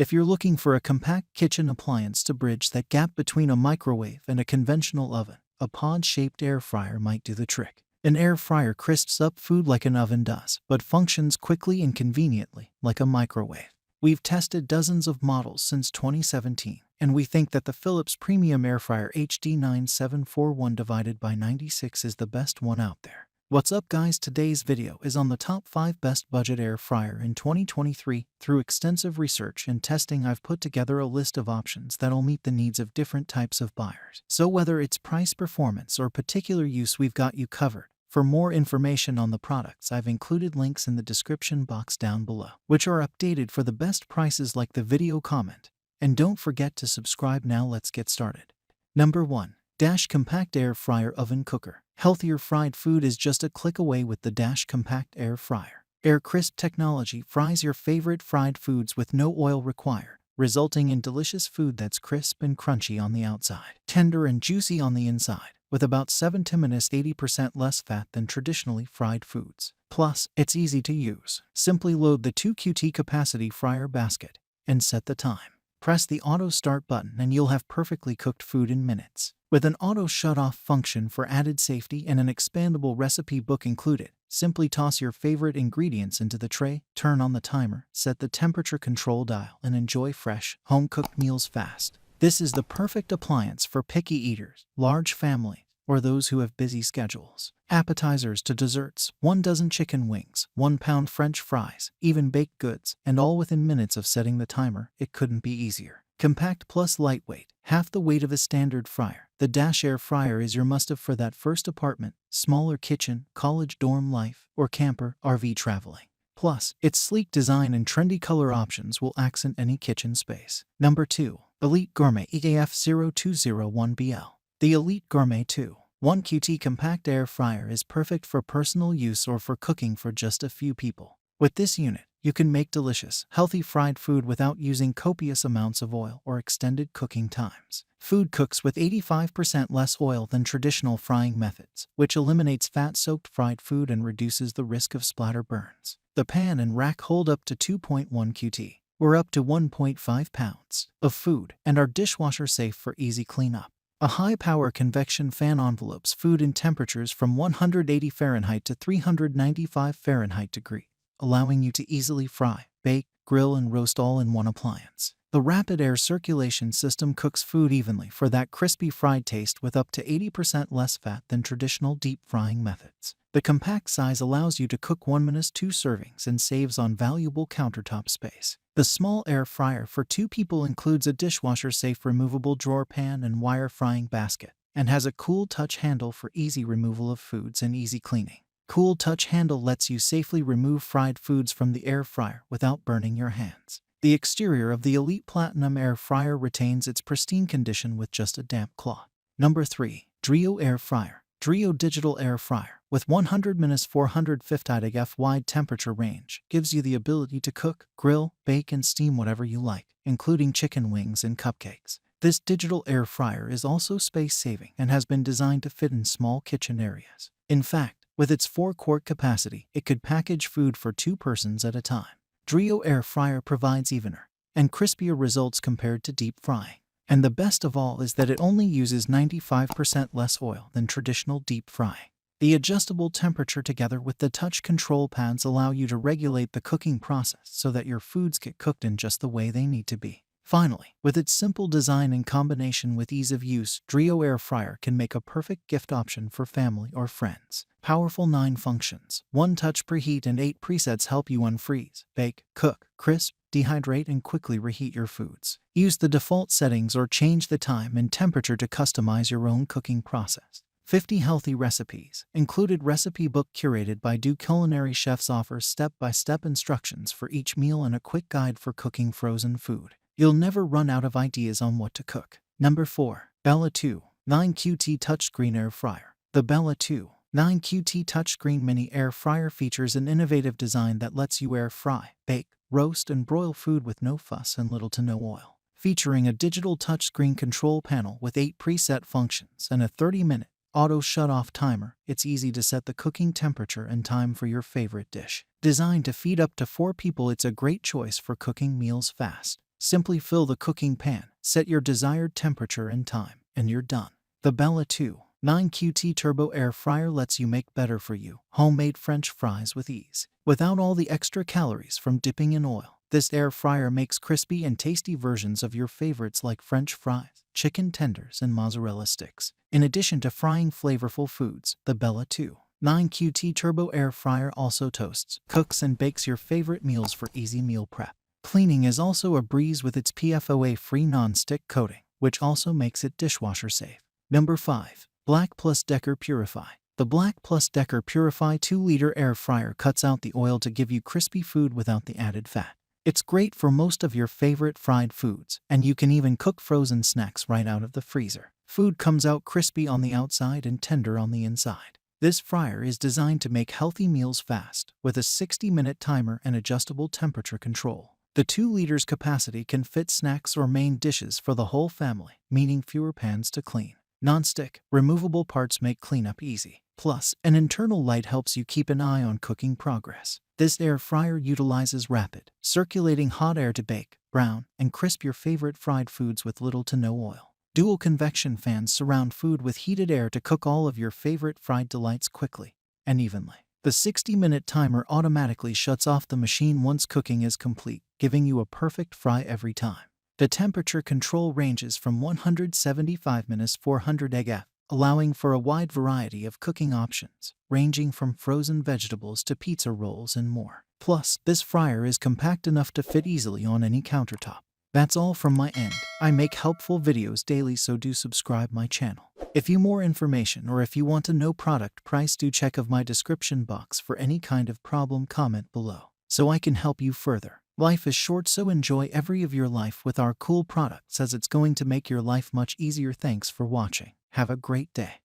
If you're looking for a compact kitchen appliance to bridge that gap between a microwave and a conventional oven, a pod-shaped air fryer might do the trick. An air fryer crisps up food like an oven does, but functions quickly and conveniently like a microwave. We've tested dozens of models since 2017, and we think that the Philips Premium Air Fryer HD9741/96 is the best one out there. What's up, guys? Today's video is on the top 5 best budget air fryer in 2023. Through extensive research and testing, I've put together a list of options that'll meet the needs of different types of buyers. So whether it's price, performance, or particular use, we've got you covered. For more information on the products, I've included links in the description box down below, which are updated for the best prices. Like the video, comment, and don't forget to subscribe. Now let's get started. Number 1. Dash Compact Air Fryer Oven Cooker. Healthier fried food is just a click away with the Dash Compact Air Fryer. Air crisp technology fries your favorite fried foods with no oil required, resulting in delicious food that's crisp and crunchy on the outside, tender and juicy on the inside, with about 70% less fat than traditionally fried foods. Plus, it's easy to use. Simply load the 2QT capacity fryer basket and set the time. Press the auto start button and you'll have perfectly cooked food in minutes. With an auto shut-off function for added safety and an expandable recipe book included, simply toss your favorite ingredients into the tray, turn on the timer, set the temperature control dial, and enjoy fresh, home-cooked meals fast. This is the perfect appliance for picky eaters, large families, or those who have busy schedules. Appetizers to desserts, 1 dozen chicken wings, 1 pound French fries, even baked goods, and all within minutes of setting the timer. It couldn't be easier. Compact plus lightweight, half the weight of a standard fryer. The Dash Air Fryer is your must-have for that first apartment, smaller kitchen, college dorm life, or camper, RV traveling. Plus, its sleek design and trendy color options will accent any kitchen space. Number 2. Elite Gourmet EAF0201BL. The Elite Gourmet 2.1QT Compact Air Fryer is perfect for personal use or for cooking for just a few people. With this unit, you can make delicious, healthy fried food without using copious amounts of oil or extended cooking times. Food cooks with 85% less oil than traditional frying methods, which eliminates fat-soaked fried food and reduces the risk of splatter burns. The pan and rack hold up to 2.1 QT, or up to 1.5 pounds, of food, and are dishwasher safe for easy cleanup. A high-power convection fan envelopes food in temperatures from 180 Fahrenheit to 395 Fahrenheit degree, allowing you to easily fry, bake, grill, and roast all in one appliance. The rapid air circulation system cooks food evenly for that crispy fried taste with up to 80% less fat than traditional deep frying methods. The compact size allows you to cook 1 minute 2 servings and saves on valuable countertop space. The small air fryer for 2 people includes a dishwasher-safe removable drawer pan and wire frying basket, and has a cool touch handle for easy removal of foods and easy cleaning. Cool touch handle lets you safely remove fried foods from the air fryer without burning your hands. The exterior of the Elite Platinum Air Fryer retains its pristine condition with just a damp cloth. Number 3. Drio Air Fryer. Drio Digital Air Fryer, with 100 minutes 450 F wide temperature range, gives you the ability to cook, grill, bake, and steam whatever you like, including chicken wings and cupcakes. This digital air fryer is also space-saving and has been designed to fit in small kitchen areas. In fact, with its 4-quart capacity, it could package food for 2 persons at a time. Drio Air Fryer provides evener and crispier results compared to deep frying. And the best of all is that it only uses 95% less oil than traditional deep frying. The adjustable temperature together with the touch control pads allow you to regulate the cooking process so that your foods get cooked in just the way they need to be. Finally, with its simple design in combination with ease of use, Drio Air Fryer can make a perfect gift option for family or friends. Powerful 9 functions, 1 touch preheat, and 8 presets help you unfreeze, bake, cook, crisp, dehydrate, and quickly reheat your foods. Use the default settings or change the time and temperature to customize your own cooking process. 50 healthy recipes. Included recipe book curated by culinary chefs offers step-by-step instructions for each meal and a quick guide for cooking frozen food. You'll never run out of ideas on what to cook. Number 4. Bella 2.9QT Touchscreen Air Fryer. The Bella 2.9QT Touchscreen Mini Air Fryer features an innovative design that lets you air fry, bake, roast, and broil food with no fuss and little to no oil. Featuring a digital touchscreen control panel with 8 preset functions and a 30-minute auto shut-off timer, it's easy to set the cooking temperature and time for your favorite dish. Designed to feed up to 4 people, it's a great choice for cooking meals fast. Simply fill the cooking pan, set your desired temperature and time, and you're done. The Bella 2.9 Turbo Air Fryer lets you make better for you homemade French fries with ease, without all the extra calories from dipping in oil. This air fryer makes crispy and tasty versions of your favorites like French fries, chicken tenders, and mozzarella sticks. In addition to frying flavorful foods, the Bella 2.9 Turbo Air Fryer also toasts, cooks, and bakes your favorite meals for easy meal prep. Cleaning is also a breeze with its PFOA-free non-stick coating, which also makes it dishwasher safe. Number 5. Black Plus Decker Purify. The Black Plus Decker Purify 2-liter air fryer cuts out the oil to give you crispy food without the added fat. It's great for most of your favorite fried foods, and you can even cook frozen snacks right out of the freezer. Food comes out crispy on the outside and tender on the inside. This fryer is designed to make healthy meals fast, with a 60-minute timer and adjustable temperature control. The 2 liters capacity can fit snacks or main dishes for the whole family, meaning fewer pans to clean. Non-stick, removable parts make cleanup easy. Plus, an internal light helps you keep an eye on cooking progress. This air fryer utilizes rapid, circulating hot air to bake, brown, and crisp your favorite fried foods with little to no oil. Dual convection fans surround food with heated air to cook all of your favorite fried delights quickly and evenly. The 60-minute timer automatically shuts off the machine once cooking is complete, giving you a perfect fry every time. The temperature control ranges from 175 minus 400 AF, allowing for a wide variety of cooking options, ranging from frozen vegetables to pizza rolls and more. Plus, this fryer is compact enough to fit easily on any countertop. That's all from my end. I make helpful videos daily, so do subscribe my channel. If you more information or if you want to know product price, do check of my description box for any kind of problem. Comment below so I can help you further. Life is short, so enjoy every of your life with our cool products, as it's going to make your life much easier. Thanks for watching. Have a great day.